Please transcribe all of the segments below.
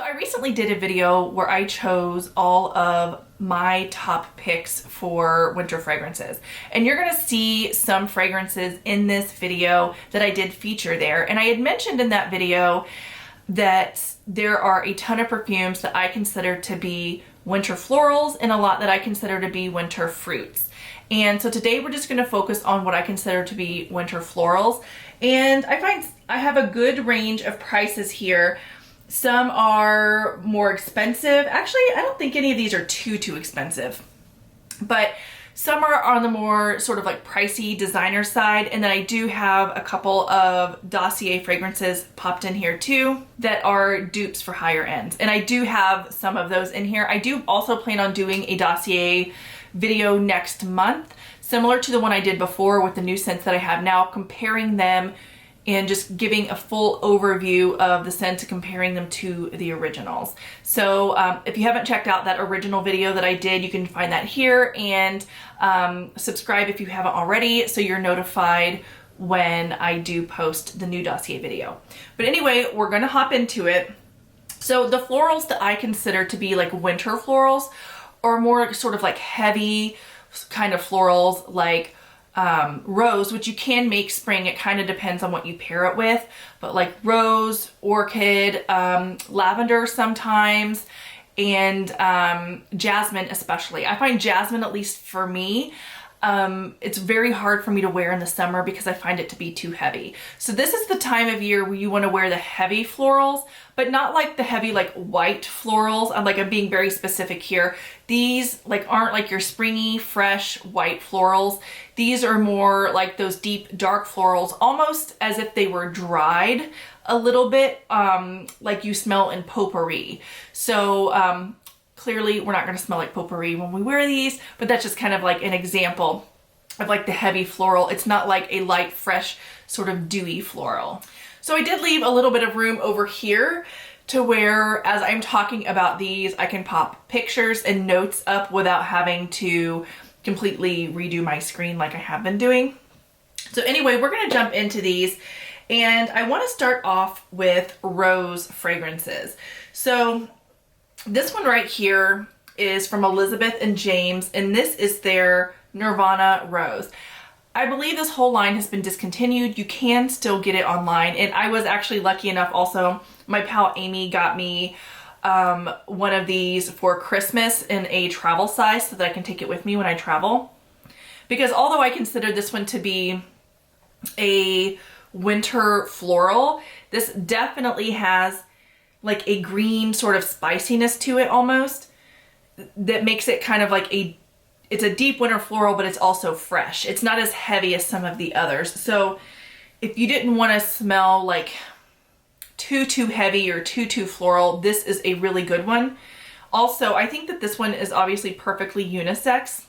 I recently did a video where I chose all of my top picks for winter fragrances. And you're gonna see some fragrances in this video that I did feature there. And I had mentioned in that video that there are a ton of perfumes that I consider to be winter florals and a lot that I consider to be winter fruits. And so today we're just gonna focus on what I consider to be winter florals. And I find I have a good range of prices here. Some are more expensive. Actually, I don't think any of these are too expensive, but some are on the more sort of like pricey designer side. And then I do have a couple of Dossier fragrances popped in here too that are dupes for higher ends. And I do have some of those in here. I do also plan on doing a Dossier video next month, similar to the one I did before with the new scents that I have now, comparing them and just giving a full overview of the scents and comparing them to the originals. So if you haven't checked out that original video that I did, you can find that here, and subscribe if you haven't already so you're notified when I do post the new Dossier video. But anyway, we're gonna hop into it. So the florals that I consider to be like winter florals are more sort of like heavy kind of florals, like rose, which you can make spring. It kind of depends on what you pair it with, but like rose, orchid, lavender sometimes, and jasmine especially. I find jasmine, at least for me, it's very hard for me to wear in the summer because I find it to be too heavy. So this is the time of year where you want to wear the heavy florals, but not like the heavy like white florals. I'm being very specific here. These aren't like your springy, fresh white florals. These are more like those deep dark florals, almost as if they were dried a little bit, like you smell in potpourri. So clearly we're not going to smell like potpourri when we wear these, but that's just kind of like an example of like the heavy floral. It's not like a light, fresh, sort of dewy floral. So I did leave a little bit of room over here to where, as I'm talking about these, I can pop pictures and notes up without having to completely redo my screen like I have been doing. So anyway, we're gonna jump into these, and I wanna start off with rose fragrances. So this one right here is from Elizabeth and James, and this is their Nirvana Rose. I believe this whole line has been discontinued. You can still get it online, and I was actually lucky enough also, my pal Amy got me one of these for Christmas in a travel size so that I can take it with me when I travel. Because although I consider this one to be a winter floral, this definitely has like a green sort of spiciness to it almost that makes it kind of like it's a deep winter floral, but it's also fresh. It's not as heavy as some of the others. So if you didn't want to smell like too heavy or too floral, this is a really good one. Also, I think that this one is obviously perfectly unisex,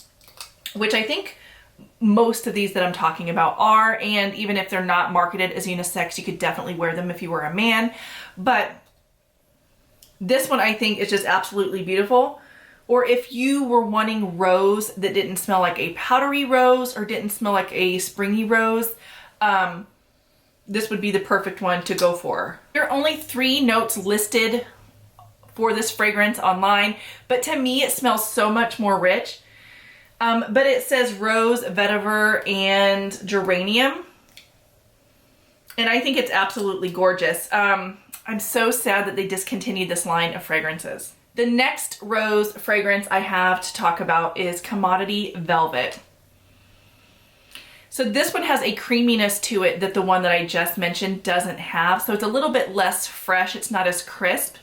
which I think most of these that I'm talking about are, and even if they're not marketed as unisex, you could definitely wear them if you were a man. But this one I think is just absolutely beautiful. Or if you were wanting rose that didn't smell like a powdery rose or didn't smell like a springy rose, this would be the perfect one to go for. There are only 3 notes listed for this fragrance online, but to me it smells so much more rich. But it says rose, vetiver, and geranium. And I think it's absolutely gorgeous. I'm so sad that they discontinued this line of fragrances. The next rose fragrance I have to talk about is Commodity Velvet. So this one has a creaminess to it that the one that I just mentioned doesn't have. So it's a little bit less fresh. It's not as crisp.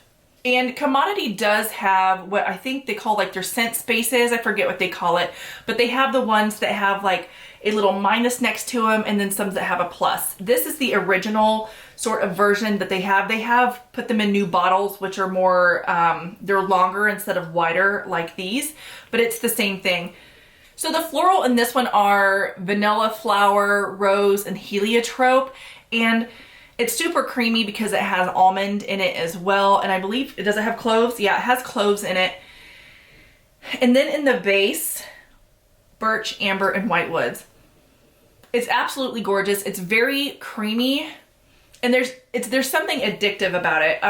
And Commodity does have what I think they call like their scent spaces. I forget what they call it, but they have the ones that have like a little minus next to them and then some that have a plus. This is the original sort of version that they have. They have put them in new bottles, which are more, they're longer instead of wider like these, but it's the same thing. So the floral in this one are vanilla flower, rose, and heliotrope. And it's super creamy because it has almond in it as well. And I believe, does it have cloves? Yeah, it has cloves in it. And then in the base, birch, amber, and white woods. It's absolutely gorgeous. It's very creamy, and there's something addictive about it.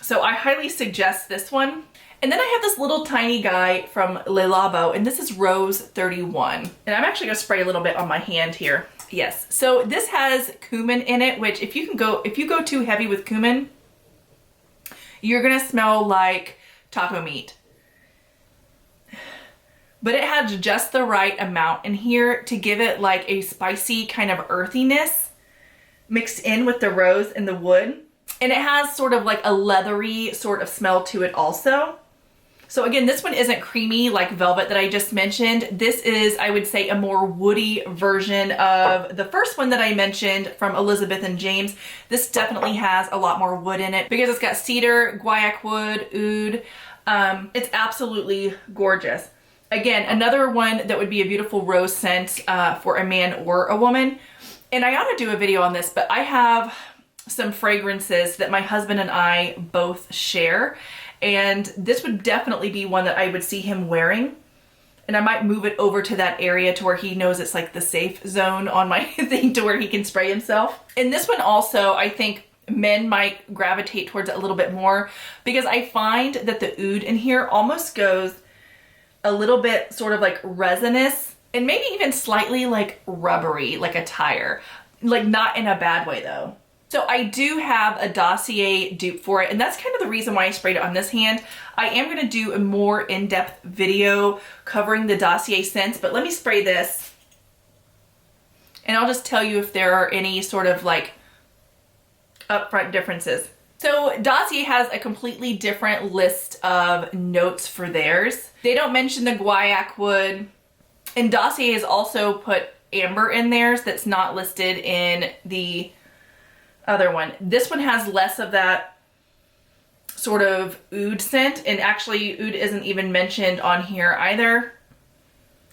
So I highly suggest this one. And then I have this little tiny guy from Le Labo, and this is Rose 31. And I'm actually gonna spray a little bit on my hand here. Yes, so this has cumin in it, which if you go too heavy with cumin, you're gonna smell like taco meat. But it has just the right amount in here to give it like a spicy kind of earthiness mixed in with the rose and the wood. And it has sort of like a leathery sort of smell to it also. So again, this one isn't creamy like Velvet that I just mentioned. This is, I would say, a more woody version of the first one that I mentioned from Elizabeth and James. This definitely has a lot more wood in it because it's got cedar, guaiac wood, oud. It's absolutely gorgeous. Again, another one that would be a beautiful rose scent for a man or a woman. And I ought to do a video on this, but I have some fragrances that my husband and I both share. And this would definitely be one that I would see him wearing. And I might move it over to that area to where he knows it's like the safe zone on my thing to where he can spray himself. And this one also, I think men might gravitate towards it a little bit more because I find that the oud in here almost goes a little bit sort of like resinous and maybe even slightly like rubbery, like a tire. Like not in a bad way though. So I do have a Dossier dupe for it, and that's kind of the reason why I sprayed it on this hand. I am gonna do a more in-depth video covering the Dossier scents, but let me spray this and I'll just tell you if there are any sort of like upfront differences. So Dossier has a completely different list of notes for theirs. They don't mention the guaiac wood, and Dossier has also put amber in theirs that's not listed in the other one. This one has less of that sort of oud scent, and actually oud isn't even mentioned on here either.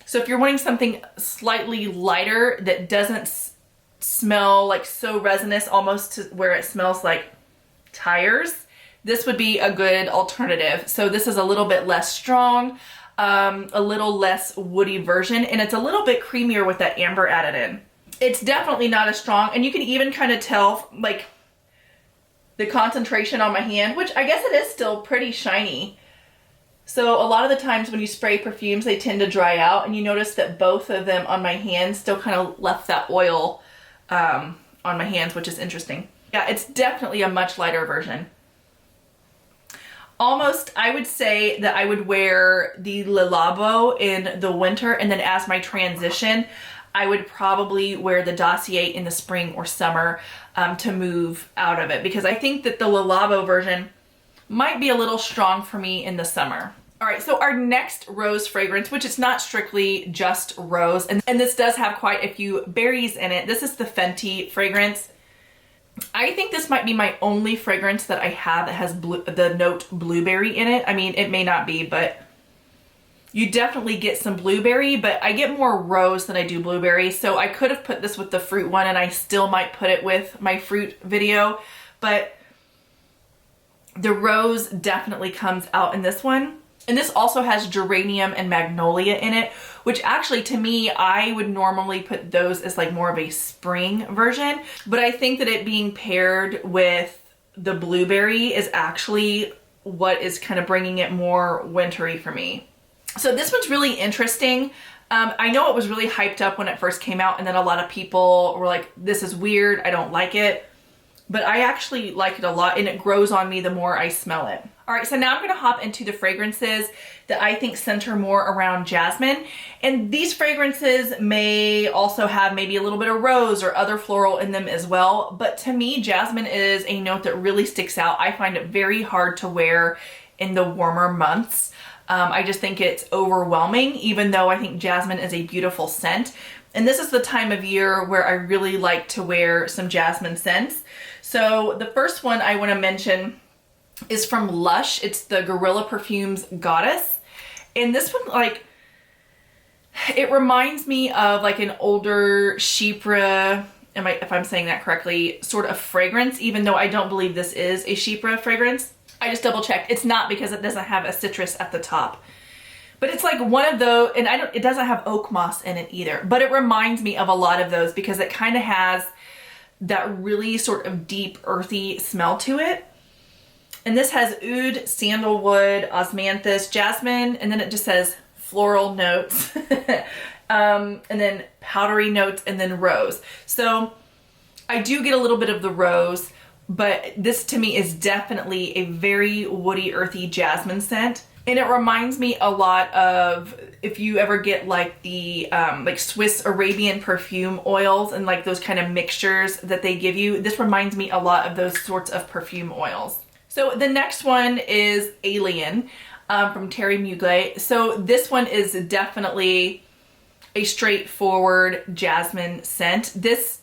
So if you're wanting something slightly lighter that doesn't smell like so resinous almost to where it smells like tires, this would be a good alternative. So this is a little bit less strong, a little less woody version, and it's a little bit creamier with that amber added in. It's definitely not as strong, and you can even kind of tell like the concentration on my hand, which I guess it is still pretty shiny. So a lot of the times when you spray perfumes, they tend to dry out, and you notice that both of them on my hands still kind of left that oil on my hands, which is interesting. Yeah, it's definitely a much lighter version. Almost, I would say that I would wear the Le Labo in the winter, and then as my transition, I would probably wear the Dossier in the spring or summer to move out of it, because I think that the Le Labo version might be a little strong for me in the summer. All right, so our next rose fragrance, which is not strictly just rose, and this does have quite a few berries in it. This is the Fenty fragrance. I think this might be my only fragrance that I have that has the note blueberry in it. I mean, it may not be, but you definitely get some blueberry, but I get more rose than I do blueberry. So I could have put this with the fruit one, and I still might put it with my fruit video, but the rose definitely comes out in this one. And this also has geranium and magnolia in it, which actually to me, I would normally put those as like more of a spring version. But I think that it being paired with the blueberry is actually what is kind of bringing it more wintry for me. So this one's really interesting. I know it was really hyped up when it first came out, and then a lot of people were like, this is weird, I don't like it. But I actually like it a lot, and it grows on me the more I smell it. All right, so now I'm gonna hop into the fragrances that I think center more around jasmine. And these fragrances may also have maybe a little bit of rose or other floral in them as well. But to me, jasmine is a note that really sticks out. I find it very hard to wear in the warmer months. I just think it's overwhelming, even though I think jasmine is a beautiful scent. And this is the time of year where I really like to wear some jasmine scents. So the first one I wanna mention is from Lush. It's the Referral Perfumes Goddess. And this one, like, it reminds me of like an older Chypre, if I'm saying that correctly, sort of fragrance, even though I don't believe this is a Chypre fragrance. I just double checked. It's not, because it doesn't have a citrus at the top. But it's like one of those, and it doesn't have oak moss in it either, but it reminds me of a lot of those because it kind of has that really sort of deep earthy smell to it. And this has oud, sandalwood, osmanthus, jasmine, and then it just says floral notes. And then powdery notes, and then rose. So I do get a little bit of the rose, but this to me is definitely a very woody, earthy jasmine scent. And it reminds me a lot of if you ever get like the like Swiss Arabian perfume oils and like those kind of mixtures that they give you. This reminds me a lot of those sorts of perfume oils. So the next one is Alien from Terry Mugler. So this one is definitely a straightforward jasmine scent. This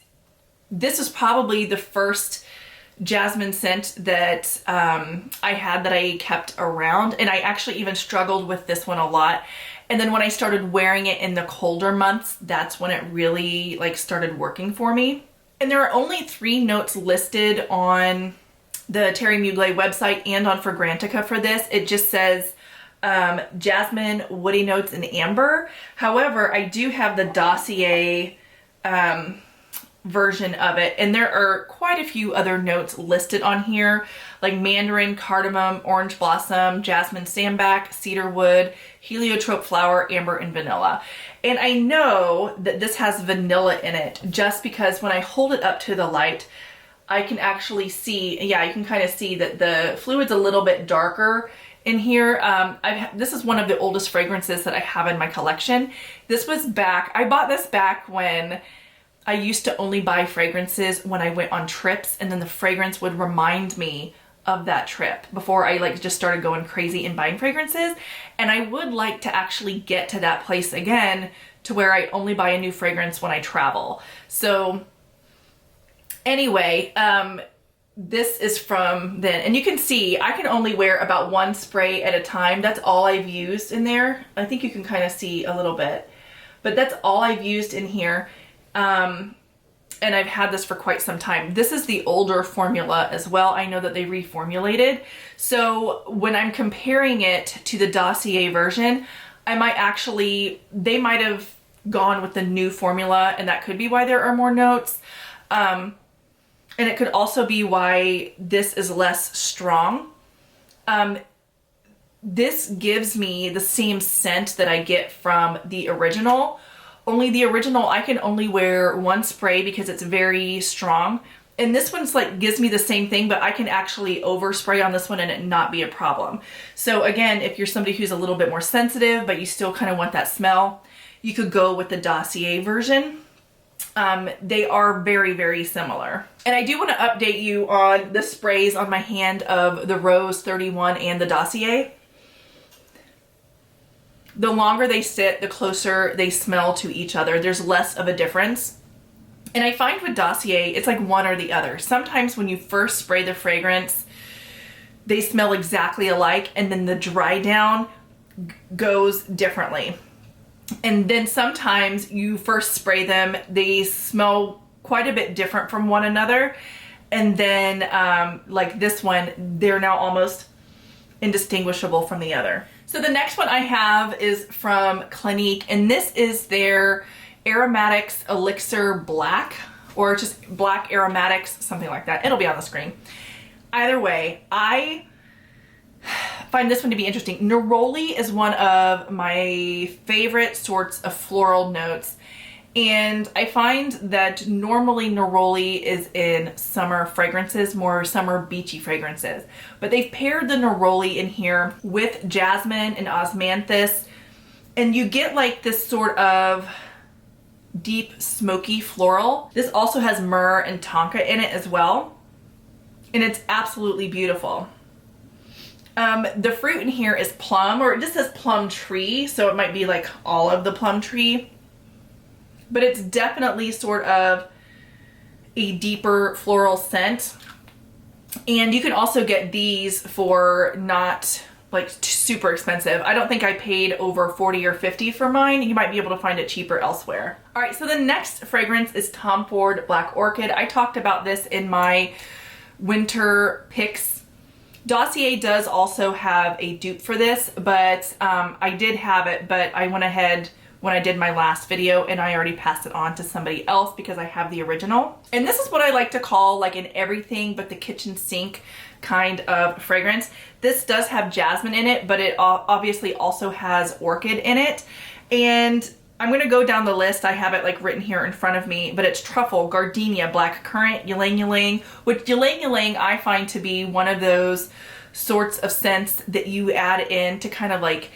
is probably the first jasmine scent that I had that I kept around, and I actually even struggled with this one a lot. And then when I started wearing it in the colder months, that's when it really like started working for me. And there are only 3 notes listed on the Terry Mugler website and on Fragrantica for this. It just says jasmine, woody notes, and amber. However, I do have the Dossier version of it, and there are quite a few other notes listed on here, like mandarin, cardamom, orange blossom, jasmine sambac, cedarwood, heliotrope flower, amber, and vanilla. And I know that this has vanilla in it just because when I hold it up to the light, I can actually see, yeah, you can kind of see that the fluid's a little bit darker in here. This is one of the oldest fragrances that I have in my collection. This was back, I bought this back when I used to only buy fragrances when I went on trips, and then the fragrance would remind me of that trip before I like just started going crazy and buying fragrances. And I would like to actually get to that place again to where I only buy a new fragrance when I travel. So anyway, this is from then, and you can see I can only wear about 1 spray at a time. That's all I've used in there. I think you can kind of see a little bit, but that's all I've used in here. And I've had this for quite some time. This is the older formula as well. I know that they reformulated. So when I'm comparing it to the Dossier version, I might actually, they might have gone with the new formula, and that could be why there are more notes. And it could also be why this is less strong. This gives me the same scent that I get from the original. Only the original, I can only wear 1 spray because it's very strong. And this one's like, gives me the same thing, but I can actually overspray on this one and it not be a problem. So again, if you're somebody who's a little bit more sensitive, but you still kind of want that smell, you could go with the Dossier version. They are very, very similar. And I do want to update you on the sprays on my hand of the Rose 31 and the Dossier. The longer they sit, the closer they smell to each other. There's less of a difference. And I find with Dossier, it's like one or the other. Sometimes when you first spray the fragrance, they smell exactly alike, and then the dry down goes differently. And then sometimes you first spray them, they smell quite a bit different from one another. And then like this one, they're now almost indistinguishable from the other. So the next one I have is from Clinique, and this is their Aromatics Elixir Black, or just Black Aromatics, something like that. It'll be on the screen. Either way, I find this one to be interesting. Neroli is one of my favorite sorts of floral notes, and I find that normally neroli is in summer fragrances, more summer beachy fragrances. But they've paired the neroli in here with jasmine and osmanthus, and you get like this sort of deep smoky floral. This also has myrrh and tonka in it as well, and it's absolutely beautiful. The fruit in here is plum, or it just says plum tree, so it might be like all of the plum tree. But it's definitely sort of a deeper floral scent. And you can also get these for not like super expensive. I don't think I paid over 40 or 50 for mine. You might be able to find it cheaper elsewhere. All right, so the next fragrance is Tom Ford Black Orchid. I talked about this in my winter picks. Dossier does also have a dupe for this, but I did have it, but I went ahead when I did my last video and I already passed it on to somebody else because I have the original. And this is what I like to call like an everything but the kitchen sink kind of fragrance. This does have jasmine in it, but it obviously also has orchid in it. And I'm gonna go down the list. I have it like written here in front of me, but it's truffle, gardenia, black currant, ylang ylang, which ylang ylang I find to be one of those sorts of scents that you add in to kind of like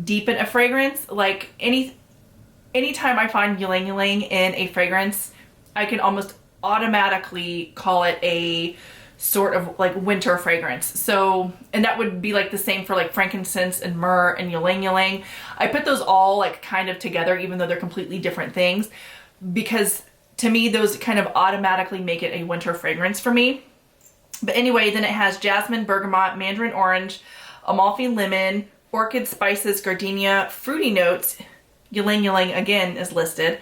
deepen a fragrance. Like anytime I find ylang ylang in a fragrance, I can almost automatically call it a sort of like winter fragrance. So, and that would be like the same for like frankincense and myrrh and ylang ylang. I put those all like kind of together, even though they're completely different things, because to me those kind of automatically make it a winter fragrance for me. But anyway, then it has jasmine, bergamot, mandarin orange, Amalfi lemon, orchid spices, gardenia, fruity notes. Ylang ylang again is listed.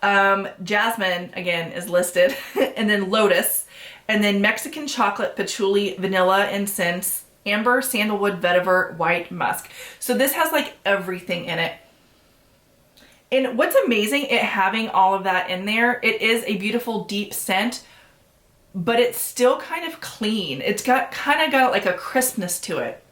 Jasmine again is listed, and then lotus, and then Mexican chocolate, patchouli, vanilla, incense, amber, sandalwood, vetiver, white musk. So this has like everything in it. And what's amazing, it having all of that in there, it is a beautiful deep scent, but it's still kind of clean. It's got kind of got like a crispness to it.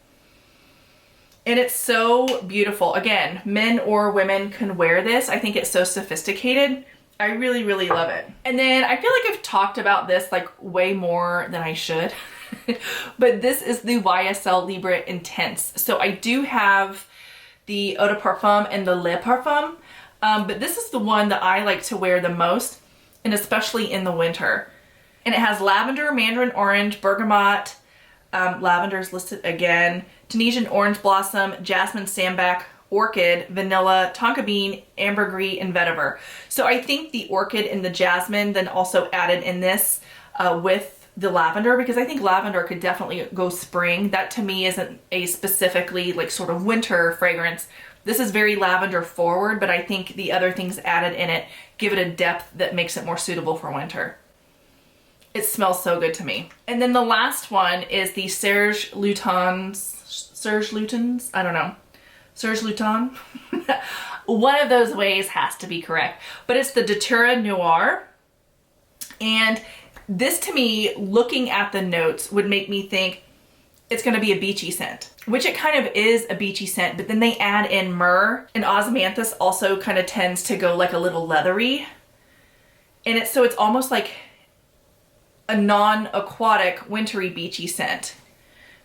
And it's so beautiful. Again, men or women can wear this. I think it's so sophisticated. I really, really love it. And then I feel like I've talked about this like way more than I should, but this is the YSL Libre Intense. So I do have the Eau de Parfum and the Le Parfum, but this is the one that I like to wear the most, and especially in the winter. And it has lavender, mandarin orange, bergamot, lavender is listed again, Tunisian orange blossom, jasmine sambac, orchid, vanilla, tonka bean, ambergris, and vetiver. So I think the orchid and the jasmine then also added in this with the lavender, because I think lavender could definitely go spring. That to me isn't a specifically like sort of winter fragrance. This is very lavender forward, but I think the other things added in it give it a depth that makes it more suitable for winter. It smells so good to me. And then the last one is the Serge Lutens, I don't know. Serge Luton. One of those ways has to be correct, but it's the Datura Noir. And this to me, looking at the notes, would make me think it's gonna be a beachy scent, which it kind of is a beachy scent, but then they add in myrrh, and osmanthus also kind of tends to go like a little leathery. And so it's almost like a non-aquatic wintry beachy scent.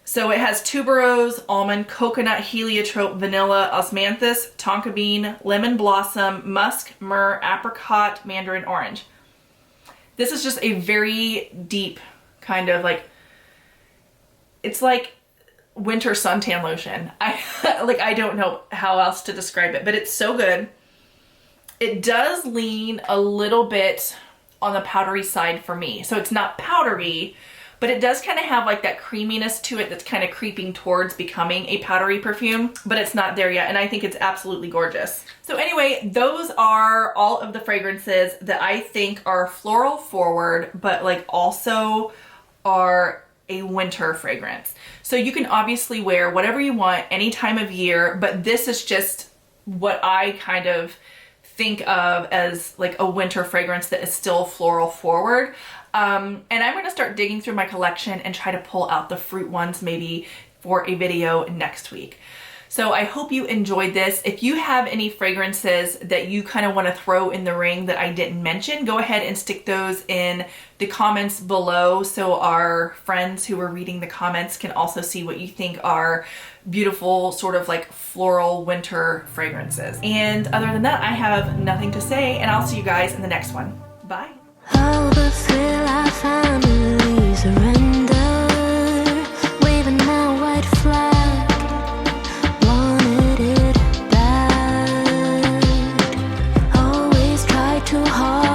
So it has tuberose, almond, coconut, heliotrope, vanilla, osmanthus, tonka bean, lemon blossom, musk, myrrh, apricot, mandarin orange. This is just a very deep kind of like, it's like winter suntan lotion. I don't know how else to describe it, but it's so good. It does lean a little bit on the powdery side for me. So it's not powdery, but it does kind of have like that creaminess to it that's kind of creeping towards becoming a powdery perfume, but it's not there yet, and I think it's absolutely gorgeous. So anyway, those are all of the fragrances that I think are floral forward, but like also are a winter fragrance. So you can obviously wear whatever you want any time of year, but this is just what I kind of think of as like a winter fragrance that is still floral forward. And I'm going to start digging through my collection and try to pull out the fruit ones maybe for a video next week. So I hope you enjoyed this. If you have any fragrances that you kind of want to throw in the ring that I didn't mention, go ahead and stick those in the comments below so our friends who are reading the comments can also see what you think are beautiful sort of like floral winter fragrances. And other than that, I have nothing to say, and I'll see you guys in the next one. Bye. How the thrill I finally surrender, waving my white flag, wanted it bad, always tried too hard.